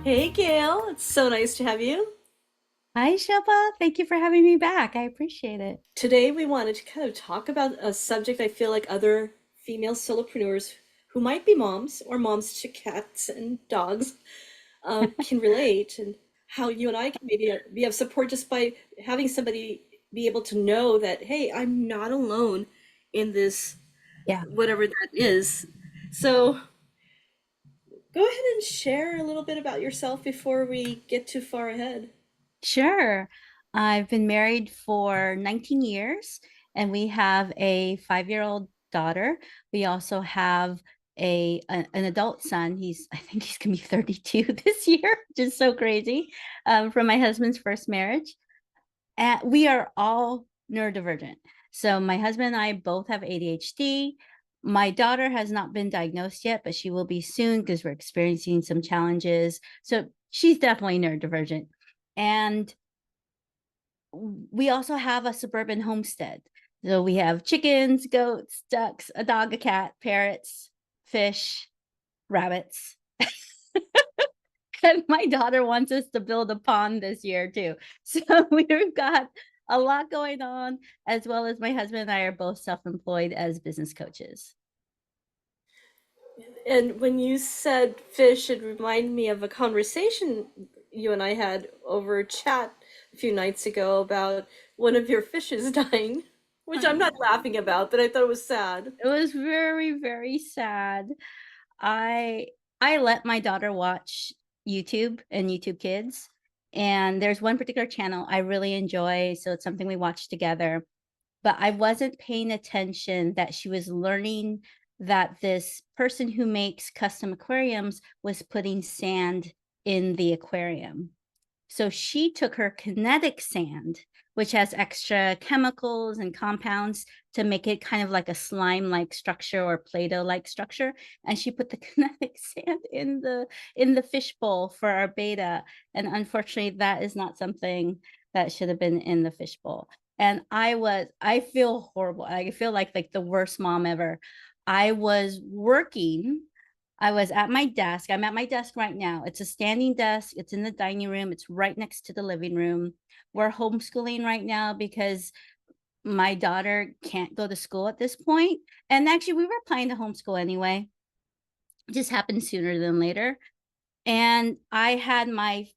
Hey Gail, it's so nice to have you. Hi, Shilpa. Thank you for having me back. I appreciate it. Today we wanted to kind of talk about a subject I feel like other female solopreneurs who might be moms or moms to cats and dogs can relate, and how you and I can maybe be of support just by having somebody be able to know that, hey, I'm not alone in this, Yeah. whatever that is. So go ahead and share a little bit about yourself before we get too far ahead. Sure. I've been married for 19 years and we have a 5-year-old daughter. We also have an adult son. I think he's gonna be 32 this year, which is so crazy, from my husband's first marriage. And we are all neurodivergent. So my husband and I both have ADHD. My daughter has not been diagnosed yet, but she will be soon because we're experiencing some challenges. So she's definitely neurodivergent. And we also have a suburban homestead. So we have chickens, goats, ducks, a dog, a cat, parrots, fish, rabbits. And my daughter wants us to build a pond this year too. So we've got a lot going on, as well as my husband and I are both self-employed as business coaches. And when you said fish, it reminded me of a conversation you and I had over chat a few nights ago about one of your fishes dying, which I I'm not know. laughing about, but I thought it was sad. It was very, very sad. I I let my daughter watch YouTube and YouTube Kids, and there's one particular channel I really enjoy, so it's something we watch together. But I wasn't paying attention that she was learning that this person who makes custom aquariums was putting sand in the aquarium. So she took her kinetic sand, which has extra chemicals and compounds to make it kind of like a slime-like structure or Play-Doh-like structure, and she put the kinetic sand in the fish bowl for our beta. And unfortunately, that is not something that should have been in the fish bowl. And I feel horrible. I feel like the worst mom ever. I was working I was at my desk. I'm at my desk right now. It's a standing desk. It's in the dining room. It's right next to the living room. We're homeschooling right now because my daughter can't go to school at this point. And actually, we were planning to homeschool anyway. It just happened sooner than later. And I had my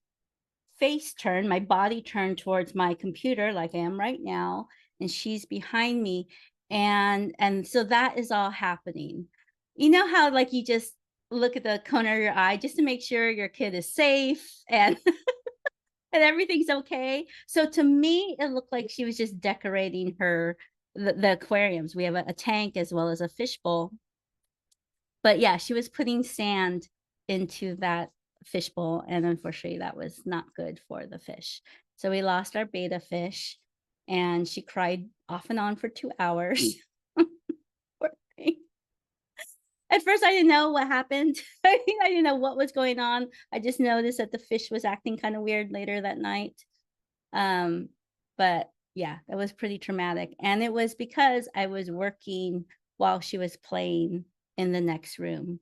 face turned, my body turned towards my computer like I am right now, and she's behind me. And so that is all happening. You know how like you just look at the corner of your eye just to make sure your kid is safe and and everything's okay. So to me, it looked like she was just decorating the aquariums. We have a tank as well as a fishbowl. But yeah, she was putting sand into that fishbowl, and unfortunately, that was not good for the fish. So we lost our beta fish, and she cried off and on for 2 hours. Poor thing. At first, I didn't know what happened. I didn't know what was going on. I just noticed that the fish was acting kind of weird later that night. Um, but yeah, it was pretty traumatic. And it was because I was working while she was playing in the next room.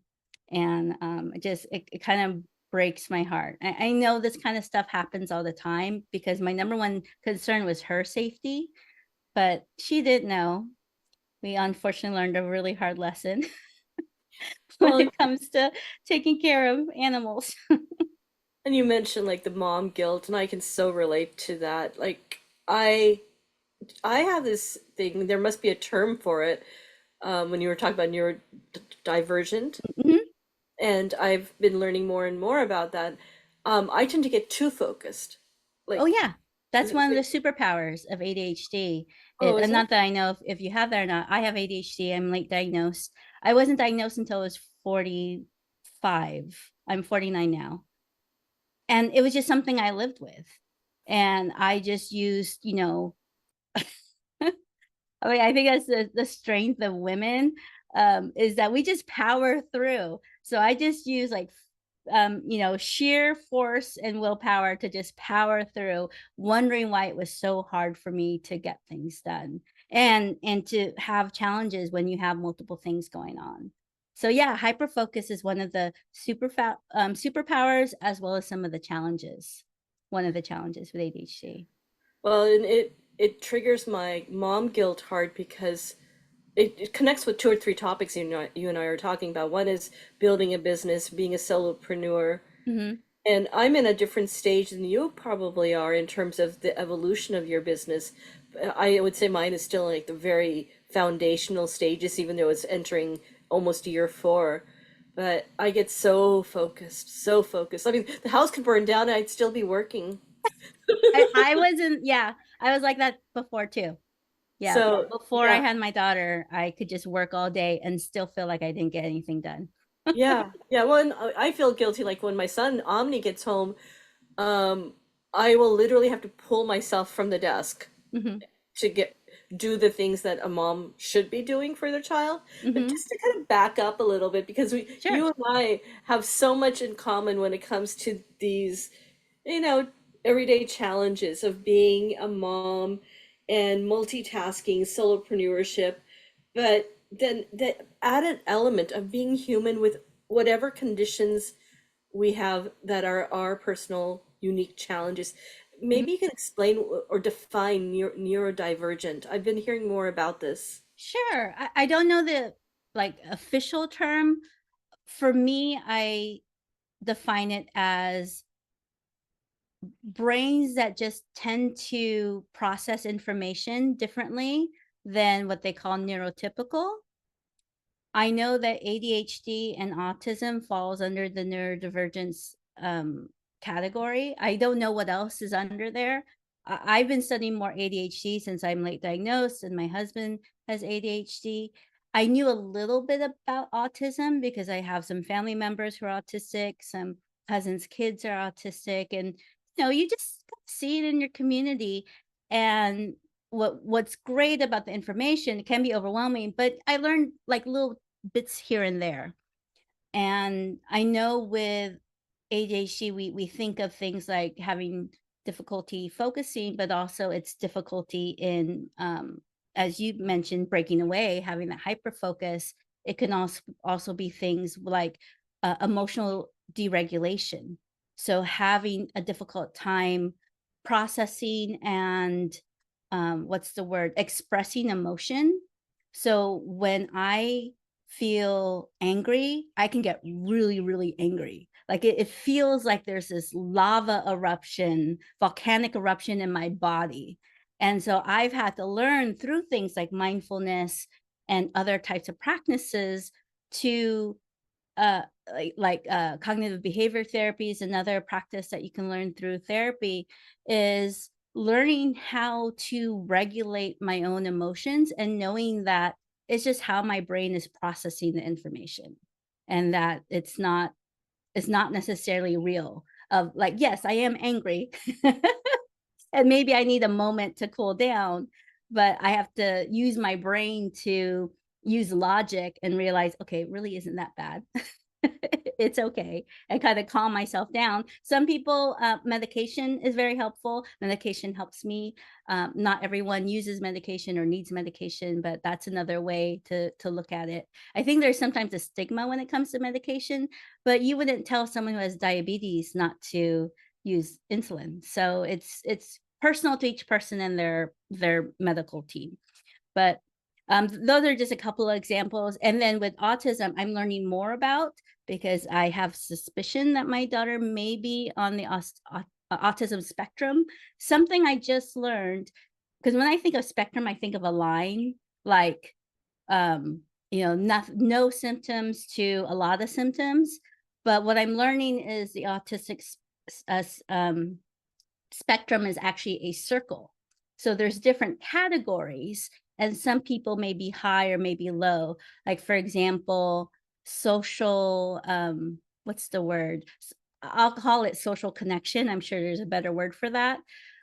And it kind of breaks my heart. I know this kind of stuff happens all the time because my number one concern was her safety, but she didn't know. We unfortunately learned a really hard lesson when Well, it comes to taking care of animals. and you mentioned like the mom guilt, and I can so relate to that. Like I I have this thing, there must be a term for it, when you were talking about neurodivergent, Mhm. and I've been learning more and more about that. I tend to get too focused. Oh Like, yeah, that's one of the like, superpowers of ADHD. oh, is And it? not that I know if you have that or not. I have ADHD. I'm late diagnosed. I wasn't diagnosed until I was 45. I'm 49 now. And it was just something I lived with. And I just used, I mean, I think that's the strength of women, is that we just power through. So I just use like sheer force and willpower to just power through, wondering why it was so hard for me to get things done and to have challenges when you have multiple things going on. So yeah, hyper focus is one of the superpowers, as well as some of the challenges. One of the challenges with ADHD. Well, and it triggers my mom guilt hard because it connects with two or three topics you and I are talking about. One is building a business, being a solopreneur, Hmm. and I'm in a different stage than you probably are in terms of the evolution of your business. I would say mine is still like the very foundational stages, even though it's entering almost year four. But I get so focused, so focused. I mean, the house could burn down and I'd still be working. I wasn't, yeah, I was like that before too. Yeah. So, Before I yeah, had my daughter, I could just work all day and still feel like I didn't get anything done. yeah, yeah. Well, and I feel guilty like when my son Omni gets home, um, I will literally have to pull myself from the desk Hmm. to get do the things that a mom should be doing for their child. But Hmm. just to kind of back up a little bit, because Sure. you and I have so much in common when it comes to these, you know, everyday challenges of being a mom and multitasking, solopreneurship, but then the added element of being human with whatever conditions we have that are our personal unique challenges. Mhm. Maybe you can explain or define neurodivergent. I've been hearing more about this. Sure. I don't know the like official term. For me, I define it as brains that just tend to process information differently than what they call neurotypical. I know that ADHD and autism falls under the neurodivergence category. I don't know what else is under there. I've been studying more ADHD since I'm late diagnosed, and my husband has ADHD. I knew a little bit about autism because I have some family members who are autistic, some cousins' kids are autistic, and you just see it in your community. And what's great about the information, it can be overwhelming, but I learned like little bits here and there. And I know with ADHD, we think of things like having difficulty focusing, but also it's difficulty in, as you mentioned, breaking away, having that hyper focus. It can also be things like emotional deregulation. So having a difficult time processing and what's the word, expressing emotion. So when I feel angry, I can get really, really angry. Like it feels like there's this lava eruption, volcanic eruption in my body. And so I've had to learn through things like mindfulness and other types of practices to cognitive behavior therapy is another practice that you can learn through therapy, is learning how to regulate my own emotions and knowing that it's just how my brain is processing the information, and that it's not necessarily real. Of like, yes, I am angry and maybe I need a moment to cool down, but I have to use my brain to use logic and realize, okay, it really isn't that bad. It's okay, and kind of calm myself down. Some people, medication is very helpful. Medication helps me. Not everyone uses medication or needs medication, but that's another way to look at it. I think there's sometimes a stigma when it comes to medication, but you wouldn't tell someone who has diabetes not to use insulin. So it's personal to each person and their medical team. But those are just a couple of examples. And then with autism, I'm learning more about, because I have suspicion that my daughter may be on the autism spectrum. Something I just learned, because when I think of spectrum, I think of a line, like no symptoms to a lot of symptoms. But what I'm learning is the autistic spectrum is actually a circle. So there's different categories, and some people may be high or maybe low. Like for example, social, what's the word? I'll call it social connection. I'm sure there's a better word for that.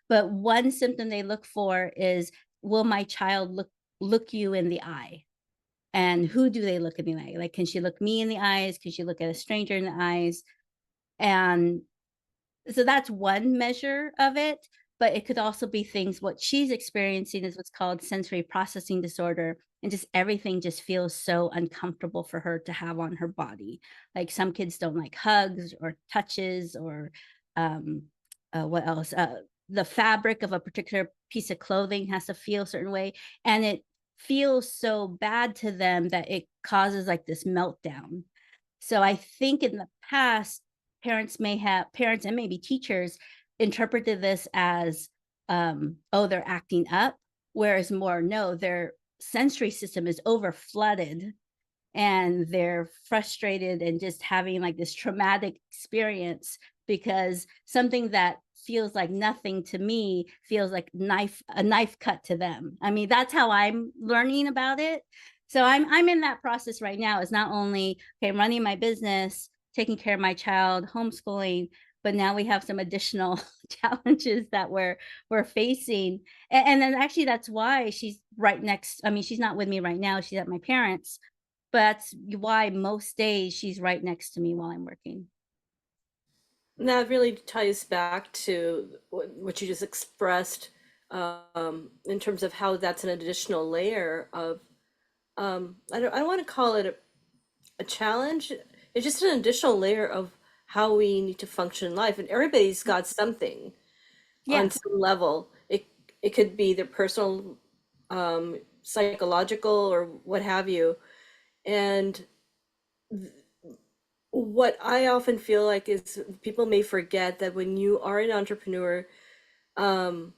But one symptom they look for is, will my child look you in the eye? And who do they look in the eye? Like, can she look me in the eyes? Can she look at a stranger in the eyes? And so that's one measure of it. but it could also be things what she's experiencing is what's called sensory processing disorder, and just everything just feels so uncomfortable for her to have on her body. Like, some kids don't like hugs or touches or, um, what else? The fabric of a particular piece of clothing has to feel a certain way, and it feels so bad to them that it causes, like, this meltdown. So I think in the past, parents and maybe teachers interpreted this as, "Oh, they're acting up," whereas more, no, their sensory system is over flooded and they're frustrated and just having like this traumatic experience because something that feels like nothing to me feels like a knife cut to them. I mean, that's how I'm learning about it. So I'm in that process right now. It's not only, okay, I'm running my business, taking care of my child, homeschooling, but now we have some additional challenges that we're facing. And then actually that's why she's right next. I mean, she's not with me right now. She's at my parents', but that's why most days she's right next to me while I'm working. And that really ties back to what you just expressed, in terms of how that's an additional layer of, I don't want to call it a challenge. It's just an additional layer of how we need to function in life. And everybody's got something on Yeah. some level. It could be their personal, psychological, or what have you. And what I often feel like is people may forget that when you are an entrepreneur, um,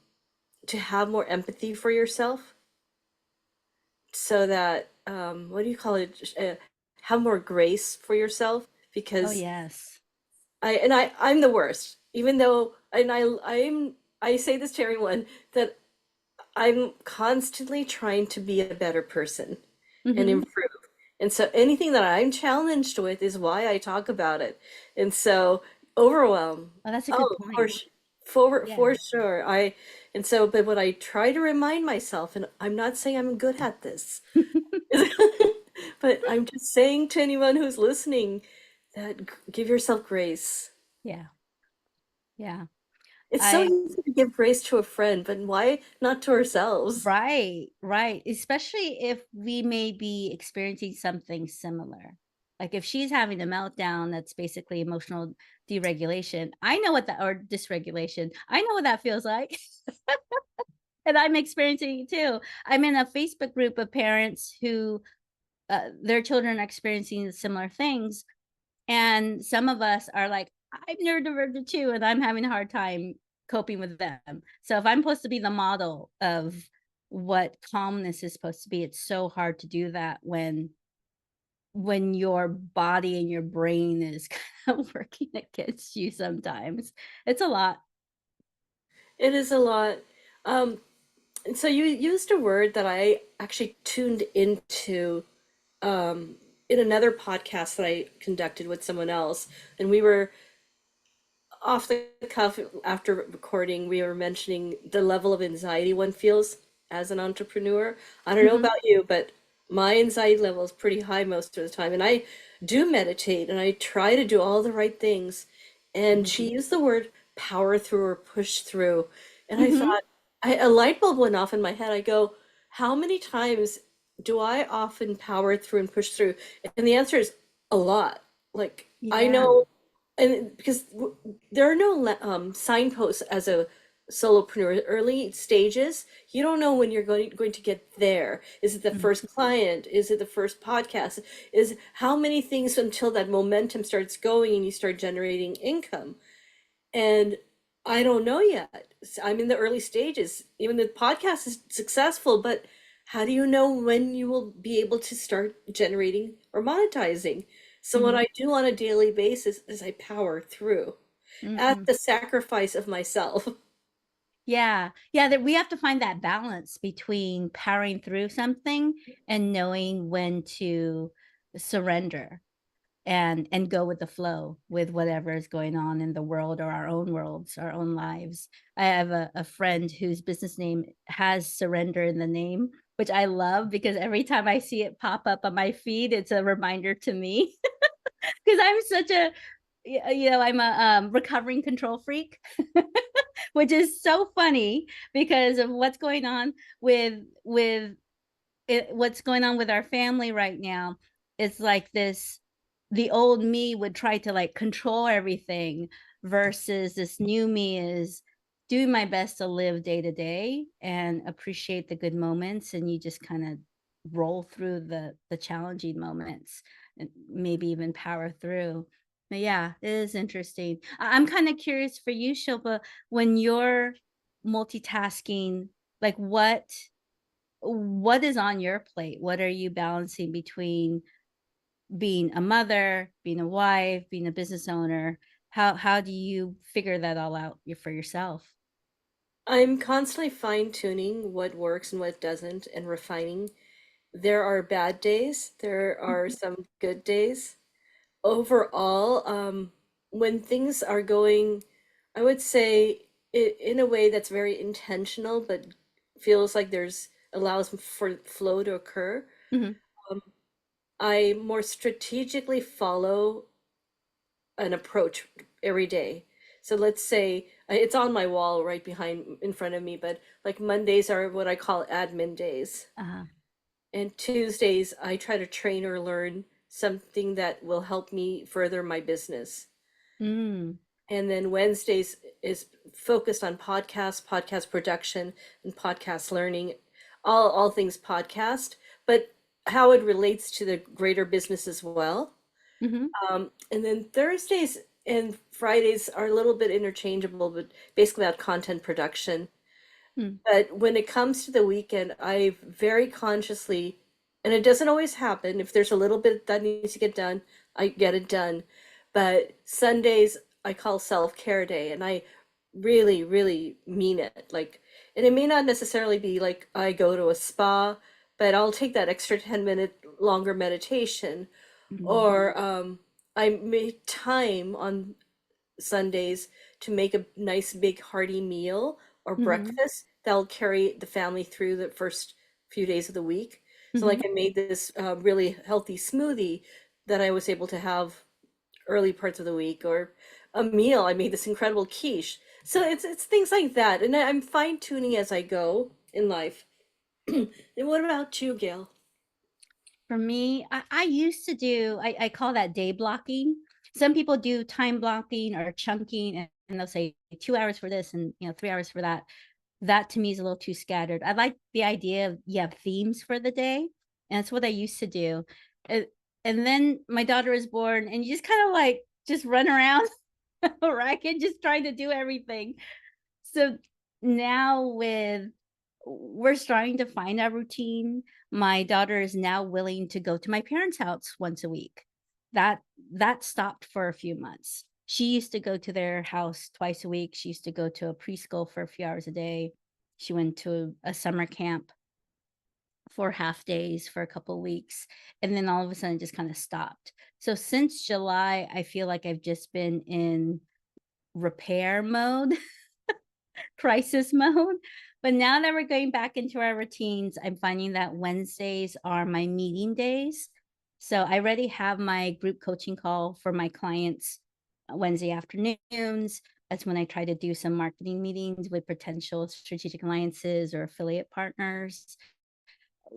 to have more empathy for yourself, so that, what do you call it? Have more grace for yourself, Oh, because yes. I'm the worst. Even though, and I say this to everyone, that I'm constantly trying to be a better person and Mhm. improve. And so anything that I'm challenged with is why I talk about it. And so overwhelm, Oh, that's a good oh, point. for Yeah. sure. And so, but what I try to remind myself, and I'm not saying I'm good at this, but I'm just saying to anyone who's listening that give yourself grace. Yeah. Yeah. It's so I easy to give grace to a friend, but why not to ourselves? Right, right, especially if we may be experiencing something similar. Like, if she's having a meltdown that's basically emotional deregulation, I know what that, or dysregulation, I know what that feels like. And I'm experiencing it too. I'm in a Facebook group of parents who, their children are experiencing similar things. And some of us are like, I'm neurodivergent too, and I'm having a hard time coping with them. So if I'm supposed to be the model of what calmness is supposed to be, it's so hard to do that when your body and your brain is kind of working against you sometimes. It's a lot. It is a lot. Um, and so you used a word that I actually tuned into, um, in another podcast that I conducted with someone else, and we were off the cuff after recording. We were mentioning the level of anxiety one feels as an entrepreneur. I don't know Mhm, about you, but my anxiety level is pretty high most of the time, and I do meditate and I try to do all the right things. And mhm, she used the word power through or push through, and I mhm. thought, a light bulb went off in my head. I go, how many times do I often power through and push through? And the answer is a lot. Like, I Yeah. know, and because there are no signposts as a solopreneur. Early stages, you don't know when you're going to get there. Is it the Mhm, first client? Is it the first podcast? Is how many things until that momentum starts going and you start generating income? And I don't know yet. I'm in the early stages. Even the podcast is successful, but how do you know when you will be able to start generating or monetizing? So what mhm, I do on a daily basis is I power through at mhm. the sacrifice of myself. Yeah. Yeah, that we have to find that balance between powering through something and knowing when to surrender and go with the flow with whatever is going on in the world or our own worlds, our own lives. I have a friend whose business name has surrender in the name, which I love because every time I see it pop up on my feed, it's a reminder to me because I'm such a, I'm a recovering control freak. which is so funny because of what's going on with what's going on with our family right now. It's like this, the old me would try to like control everything versus this new me is doing my best to live day to day and appreciate the good moments, and you just kind of roll through the challenging moments and maybe even power through. But yeah, it is interesting. I'm kind of curious for you, Shilpa, when you're multitasking, like what is on your plate? What are you balancing between being a mother, being a wife, being a business owner? How do you figure that all out for yourself? I'm constantly fine-tuning what works and what doesn't and refining. There are bad days, there are Mhm, some good days. Overall, when things are going, I would say in a way that's very intentional, but feels like there's allows for flow to occur. mhm, Um, I more strategically follow an approach every day. So let's say it's on my wall right behind in front of me, but like Mondays are what I call admin days. uh-huh, And Tuesdays, I try to train or learn something that will help me further my business. mm, And then Wednesdays is focused on podcast production, and podcast learning, all things podcast, but how it relates to the greater business as well. mhm, And then Thursdays and Fridays are a little bit interchangeable, but basically about content production. mm, But when it comes to the weekend, I very consciously, and it doesn't always happen, if there's a little bit that needs to get done, I get it done. But Sundays, I call self-care day, and I really, really mean it. Like, and it may not necessarily be like I go to a spa, but I'll take that extra 10-minute longer meditation, mhm, or I make time on Sundays to make a nice big hearty meal or mhm, breakfast that'll carry the family through the first few days of the week. So like mhm. I made this really healthy smoothie that I was able to have early parts of the week, or a meal. I made this incredible quiche. So it's things like that, and I'm fine tuning as I go in life. And what about you, Gail? For me, I used to do, I call that day blocking. Some people do time blocking or chunking, and they'll say 2 hours for this and 3 hours for that. That to me is a little too scattered. I like the idea of you have themes for the day, and that's what I used to do. And, and then my daughter was born, and you just kind of like just run around racket, just trying to do everything. So now we're starting to find our routine. My daughter is now willing to go to my parents' house once a week. That that stopped for a few months. She used to go to their house twice a week. She used to go to a preschool for a few hours a day. She went to a summer camp for half days for a couple weeks, and then all of a sudden it just kind of stopped. So since July, I feel like I've just been in repair mode, crisis mode. But now that we're going back into our routines, I'm finding that Wednesdays are my meeting days. So I already have my group coaching call for my clients Wednesday afternoons. That's when I try to do some marketing meetings with potential strategic alliances or affiliate partners,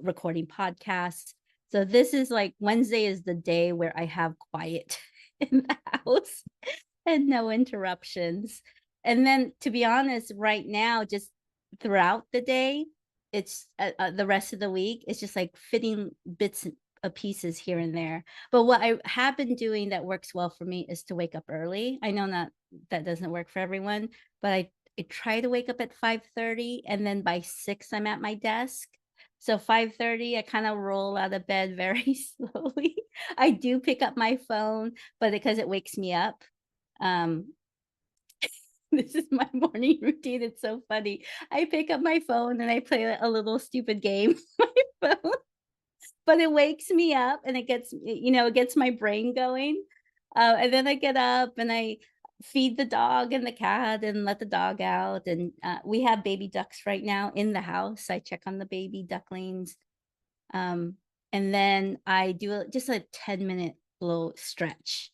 recording podcasts. So this is like Wednesday is the day where I have quiet in the house and no interruptions. And then to be honest, right now, just throughout the day, it's the rest of the week, it's just like fitting bits of pieces here and there. But what I have been doing that works well for me is to wake up early. I know that doesn't work for everyone, but I try to wake up at 5:30, and then by 6 I'm at my desk. So 5:30 I kind of roll out of bed very slowly. I do pick up my phone, but because it wakes me up, um, this is my morning routine, it's so funny. I pick up my phone and I play a little stupid game on my phone, but it wakes me up and it gets my brain going. And then I get up and I feed the dog and the cat and let the dog out, and, we have baby ducks right now in the house. I check on the baby ducklings, um, and then I do just a 10-minute little stretch.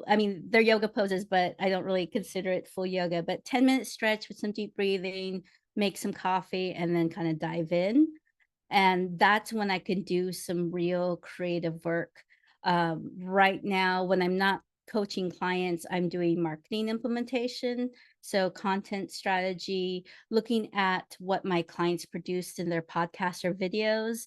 I mean, they're yoga poses, but I don't really consider it full yoga, but 10-minute stretch with some deep breathing, make some coffee, and then kind of dive in. And that's when I can do some real creative work. Right now, when I'm not coaching clients, I'm doing marketing implementation. So, content strategy, looking at what my clients produced in their podcasts or videos,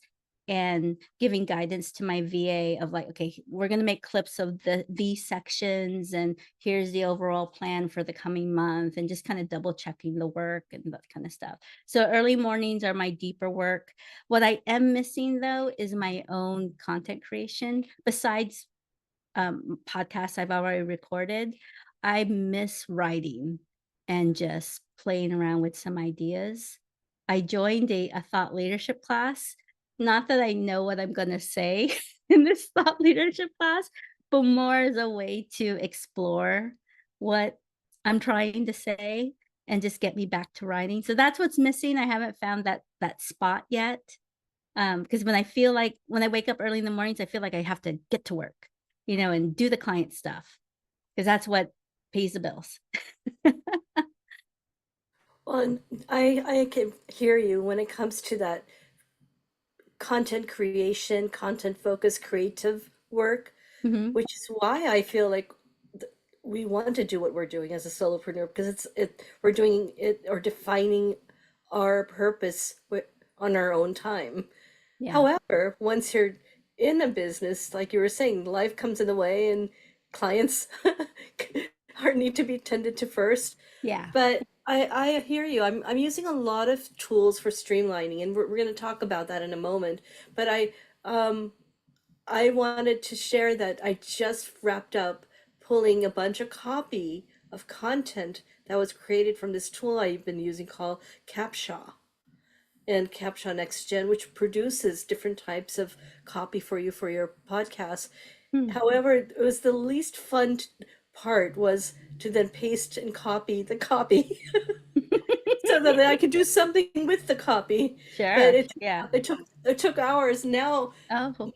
and giving guidance to my VA of like, okay, we're going to make clips of these sections, and here's the overall plan for the coming month, and just kind of double checking the work and that kind of stuff. So, early mornings are my deeper work. What I am missing though is my own content creation. Besides podcasts I've already recorded, I miss writing and just playing around with some ideas. I joined a thought leadership class. Not that I know what I'm going to say in this thought leadership class, but more as a way to explore what I'm trying to say and just get me back to writing. So that's what's missing. I haven't found that spot yet. Because when I wake up early in the mornings, I feel like I have to get to work, and do the client stuff, because that's what pays the bills. Well, and I can hear you when it comes to that content creation, content focused creative work, Mhm. which is why I feel like we want to do what we're doing as a solopreneur because we're doing it or defining our purpose on our own time. Yeah. However, once you're in a business, like you were saying, life comes in the way and clients are need to be tended to first. Yeah. But I hear you. I'm using a lot of tools for streamlining, and we're going to talk about that in a moment. But I wanted to share that I just wrapped up pulling a bunch of copy of content that was created from this tool I've been using called Capshaw and Capshaw Next Gen, which produces different types of copy for you for your podcast. Hmm. However, it was the least fun part was to then paste and copy the copy so that I could do something with the copy. But Sure. Yeah. it took hours. Now Oh.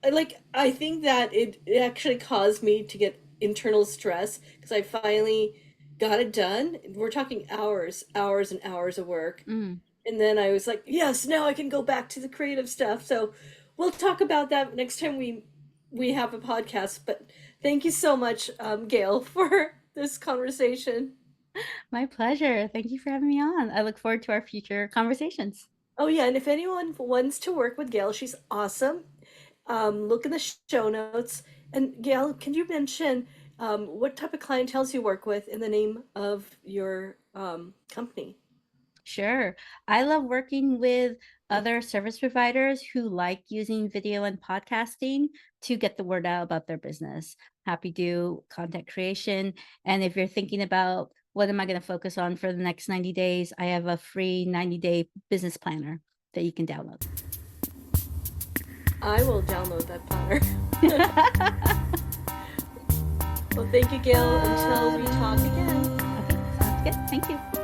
I think that it actually caused me to get internal stress because I finally got it done. We're talking hours, hours and hours of work. Mm. And then I was like, yes, now I can go back to the creative stuff. So we'll talk about that next time we have a podcast. But thank you so much, Gail, for this conversation. My pleasure. Thank you for having me on. I look forward to our future conversations. Oh yeah, and if anyone wants to work with Gail, she's awesome. Look in the show notes. And Gail, can you mention what type of clientele you work with in the name of your company? Sure. I love working with other service providers who like using video and podcasting to get the word out about their business. Happy to do content creation. And if you're thinking about what am I going to focus on for the next 90 days, I have a free 90-day business planner that you can download. I will download that planner. Okay, Well, thank you, Gail. Until we talk again. sounds good. Thank you.